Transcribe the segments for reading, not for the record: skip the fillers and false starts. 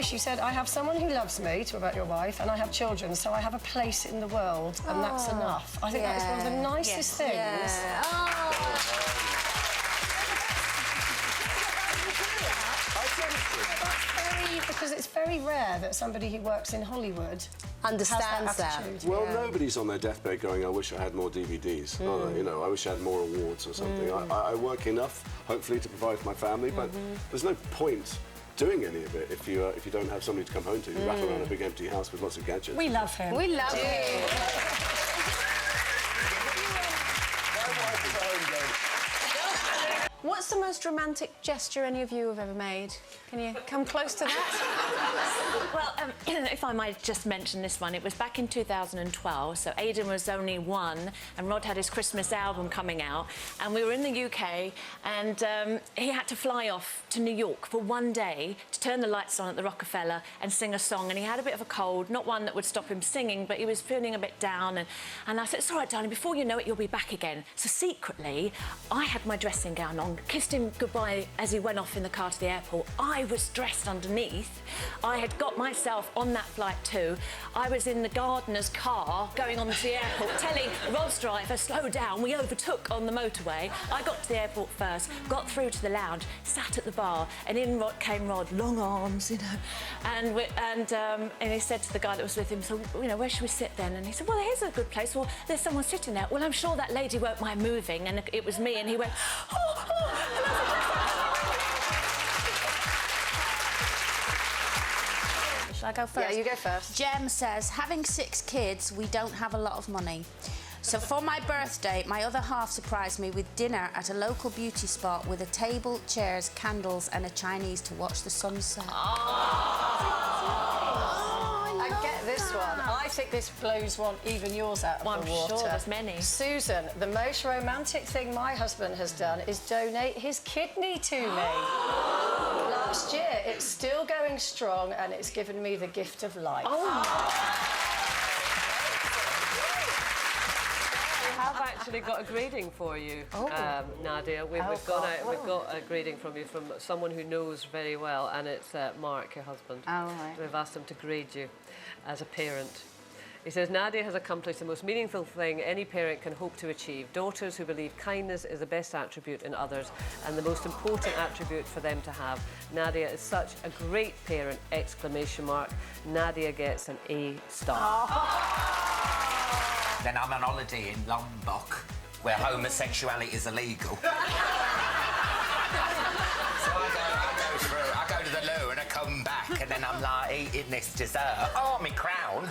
She said, I have someone who loves me, talk about your wife, and I have children, so I have a place in the world, and that's enough. I think that's one of the nicest things. Yeah. Because it's very rare that somebody who works in Hollywood understands that. Well, nobody's on their deathbed going, I wish I had more DVDs. You know, I wish I had more awards or something. I work enough, hopefully, to provide for my family, but there's no point doing any of it if you don't have somebody to come home to. You rattle around a big empty house with lots of gadgets. We love him. We love him. What's the most romantic gesture any of you have ever made? Can you come close to that? Well, if I might just mention this one, it was back in 2012, so Aidan was only 1, and Rod had his Christmas album coming out, and we were in the UK, and he had to fly off to New York for 1 day to turn the lights on at the Rockefeller and sing a song, and he had a bit of a cold, not one that would stop him singing, but he was feeling a bit down, and I said, it's all right, darling, before you know it, you'll be back again. So secretly, I had my dressing gown on, kissed him goodbye as he went off in the car to the airport. I was dressed underneath. I had got myself on that flight too. I was in the gardener's car going on to the airport, telling Rod's driver, slow down. We overtook on the motorway. I got to the airport first, got through to the lounge, sat at the bar, and in came Rod, long arms, you know, and he said to the guy that was with him, so, you know, where should we sit then? And he said, well, here's a good place. Well, there's someone sitting there. Well, I'm sure that lady won't mind moving. And it was me, and he went, oh, oh. And I said, shall I go first? Yeah, you go first. Jem says, having 6 kids, we don't have a lot of money. So for my birthday, my other half surprised me with dinner at a local beauty spot with a table, chairs, candles and a Chinese to watch the sunset. I get this one. I think this blows even yours out of the water. I'm sure there's many. Susan, the most romantic thing my husband has done is donate his kidney to me. Last year, it's still going strong and it's given me the gift of life. I've actually got a grading for you, Nadia. We've got a grading from you from someone who knows very well, and it's Mark, your husband. Oh, right. We've asked him to grade you as a parent. He says, Nadia has accomplished the most meaningful thing any parent can hope to achieve. Daughters who believe kindness is the best attribute in others and the most important attribute for them to have. Nadia is such a great parent, ! Nadia gets an A star. Then I'm on holiday in Lombok, where homosexuality is illegal. So I go to the loo and I come back, and then I'm like eating this dessert. Oh, my crown!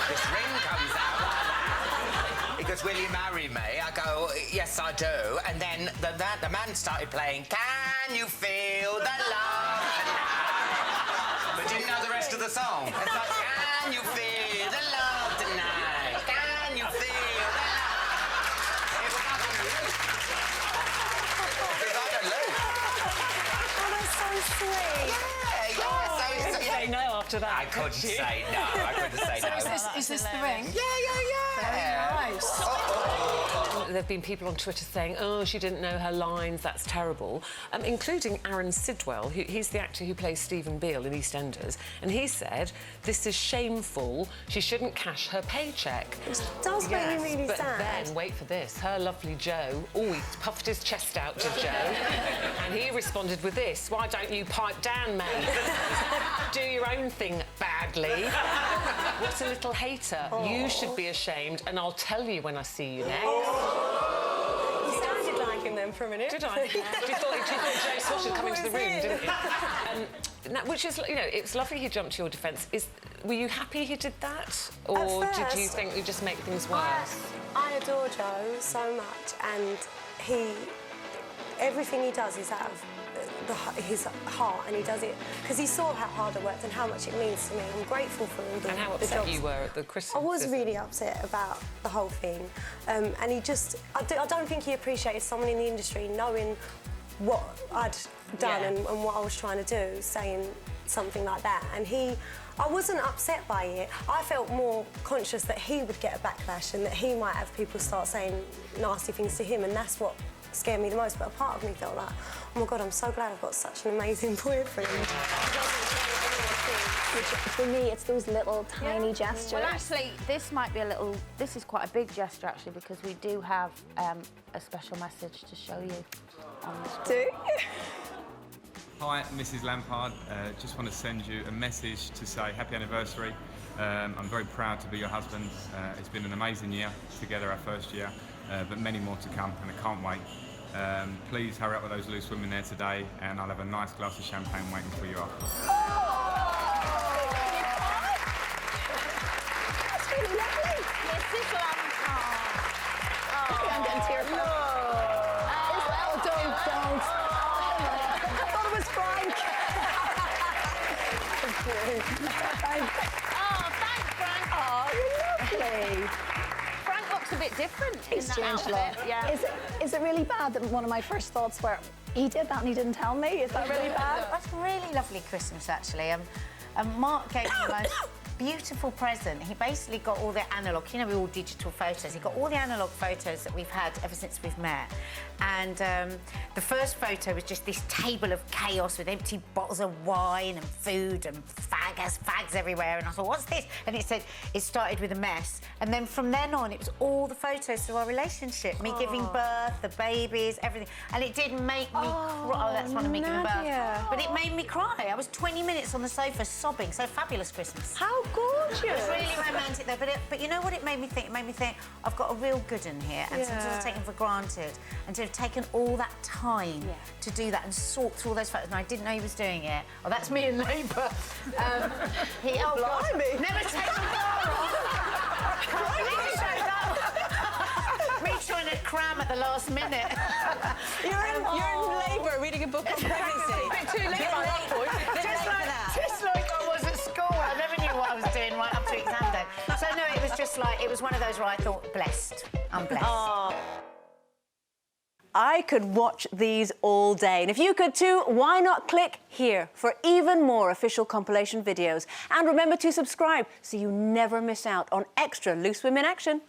This ring comes out like that. He goes, will you marry me? I go, yes, I do. And then the man started playing, Can You Feel the Love Tonight? But didn't know the rest of the song. It's like, Can you feel the love tonight? Can you feel the love? It was up on the roof. It was on the roof. Oh, that's so sweet. You couldn't say no after that. I couldn't say no. I couldn't say no. Is this the ring? Yeah. Very nice. There have been people on Twitter saying, oh, she didn't know her lines, that's terrible, including Aaron Sidwell, he's the actor who plays Stephen Beale in EastEnders, and he said, this is shameful, she shouldn't cash her paycheck. It does make me really but sad. Then, wait for this, her lovely Joe, he puffed his chest out to Joe, and he responded with this, why don't you pipe down, mate? Do your own thing badly. What a little hater. You should be ashamed, and I'll tell you when I see you next. You sounded like him then for a minute. Did I? you thought Joe Swash had come into the room, didn't you? Which is, you know, it's lovely he jumped to your defence. Were you happy he did that? Or did you think you just make things worse? I adore Joe so much, and everything he does is out of his heart, and he does it because he saw how hard I worked and how much it means to me. I'm grateful for all the And how the upset jobs. you were at the Christmas. I was really upset about the whole thing, and he just, I don't think he appreciated someone in the industry knowing what I'd done and what I was trying to do, saying something like that. And I wasn't upset by it. I felt more conscious that he would get a backlash and that he might have people start saying nasty things to him, and that's what scared me the most, but a part of me felt like, oh my God, I'm so glad I've got such an amazing boyfriend. For me, it's those little tiny gestures. Well, actually, this might be this is quite a big gesture, actually, because we do have a special message to show you on the screen. Hi, Mrs. Lampard. Just want to send you a message to say happy anniversary. I'm very proud to be your husband. It's been an amazing year together, our first year, but many more to come, and I can't wait. Please hurry up with those loose women there today, and I'll have a nice glass of champagne waiting for you after. That's really lovely. Mrs. Lampard. I'm getting tearful. No. Oh, don't. I thought it was Frank. Thanks, Frank. Oh, you're lovely. Frank looks a bit different in He's that changed a outfit. lot. Yeah. Is it really bad that one of my first thoughts were, he did that and he didn't tell me? Is that really bad? That's a really lovely Christmas, actually. Mark gave me the most beautiful present. He basically got all the analogue, you know, we're all digital photos. He got all the analogue photos that we've had ever since we've met. And the first photo was just this table of chaos with empty bottles of wine and food and fags everywhere. And I thought, what's this? And it said, it started with a mess. And then from then on, it was all the photos of our relationship, me giving birth, the babies, everything. And it did make me cry. Oh, that's one of me giving birth. But it made me cry. I was 20 minutes on the sofa sobbing. So fabulous Christmas. How gorgeous. It was really romantic though, but you know what it made me think? It made me think, I've got a real good in here, and sometimes I was taken for granted, and to have taken all that time to do that and sort through all those photos, and I didn't know he was doing it. Oh, that's me in labour. Blimey. Never take the bar off. Me trying to cram at the last minute. You're in labour reading a book on pregnancy. A bit too late by that point. Just like I was at school. I never knew what I was doing right up to exam day. So no, it was just like, it was one of those where I thought, blessed. I'm blessed. I could watch these all day. And if you could too, why not click here for even more official compilation videos? And remember to subscribe so you never miss out on extra Loose Women action.